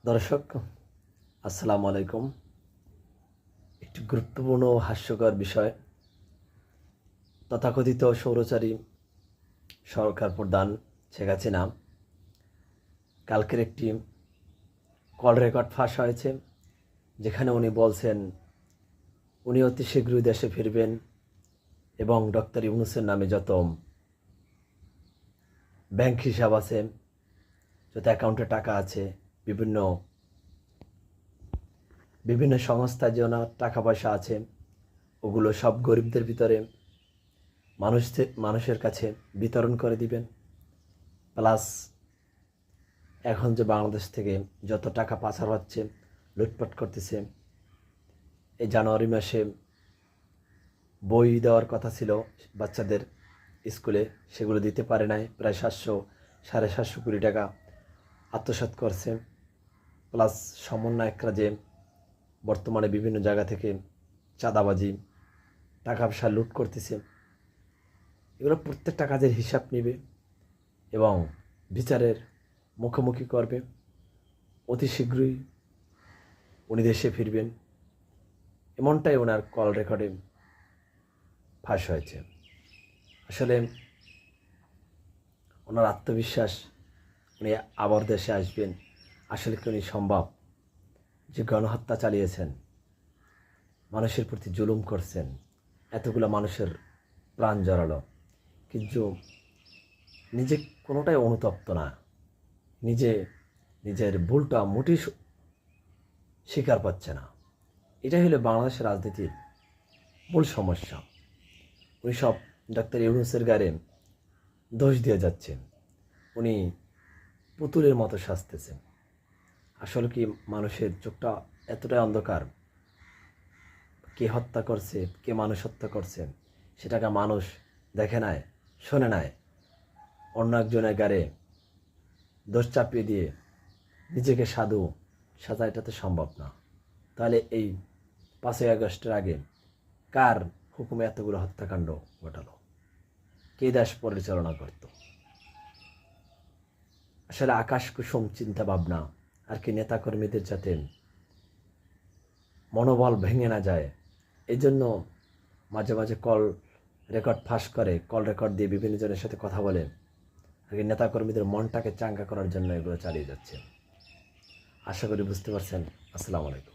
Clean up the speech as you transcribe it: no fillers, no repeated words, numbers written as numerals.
দর্শক আসসালামু আলাইকুম। একটি গুরুত্বপূর্ণ হাস্যকর বিষয়, তথাকথিত স্বৈরাচারী সরকার প্রধান শেখ হাসিনা কালকের একটি কল রেকর্ড ফাঁস হয়েছে, যেখানে উনি বলছেন উনি অতি শীঘ্রই দেশে ফিরবেন এবং ডক্টর ইউনূসের নামে যত ব্যাংক হিসাব আছে, যত অ্যাকাউন্টে টাকা আছে, বিভিন্ন সংস্থায় যে ওনার টাকা পয়সা আছে, ওগুলো সব গরিবদের ভিতরে মানুষের কাছে বিতরণ করে দিবেন। প্লাস এখন যে বাংলাদেশ থেকে যত টাকা পাচার হচ্ছে, লুটপাট করতেছে, এই জানুয়ারি মাসে বই দেওয়ার কথা ছিল বাচ্চাদের স্কুলে, সেগুলো দিতে পারে নাই, প্রায় 700-750 কোটি টাকা আত্মসাৎ করছে। প্লাস সমন্বয়করা যে বর্তমানে বিভিন্ন জায়গা থেকে চাঁদাবাজি, টাকা পয়সা লুট করতেছে, এগুলো প্রত্যেকটা কাজের হিসাব নেবে এবং বিচারের মুখোমুখি করবে। অতি শীঘ্রই উনি দেশে ফিরবেন, এমনটাই ওনার কল রেকর্ডে ফাঁস হয়েছে। আসলে ওনার আত্মবিশ্বাস উনি আবার দেশে আসবেন, আসলে কি উনি সম্ভব? যে গণহত্যা চালিয়েছেন, মানুষের প্রতি জুলুম করছেন, এতগুলো মানুষের প্রাণ জড়ালো, কিন্তু নিজে কোনোটাই অনুতপ্ত না, নিজের ভুলটা মোটেই স্বীকার পাচ্ছে না। এটাই হলো বাংলাদেশের রাজনীতির মূল সমস্যা। উনি সব ডাক্তার ইউনূসের গায়ে দোষ দিয়ে যাচ্ছেন, উনি পুতুলের মতো সাজতেছেন। আসলে কি মানুষের চোখটা এতটাই অন্ধকার? কে হত্যা করছে, কে মানুষ হত্যা করছেন, সেটাকে মানুষ দেখে নাই, শোনে নাই, অন্য একজনের গায়ে দোষ চাপিয়ে দিয়ে নিজেকে সাধু সাজা, এটা তো সম্ভব না। তাহলে এই 5ই আগস্টের আগে কার হুকুমে এতগুলো হত্যাকাণ্ড ঘটালো? কে দেশ পরিচালনা করত? আসলে আকাশ কুসুম চিন্তা ভাবনা আর কি নেতাকর্মীদের যাতে মনোবল ভেঙে না যায়, এই জন্য মাঝে মাঝে কল রেকর্ড ফাঁস করে, কল রেকর্ড দিয়ে বিভিন্ন জনের সাথে কথা বলে আর কি নেতাকর্মীদের মনটাকে চাঙ্গা করার জন্য এগুলো চালিয়ে যাচ্ছে। আশা করি বুঝতে পারছেন। আসসালামু আলাইকুম।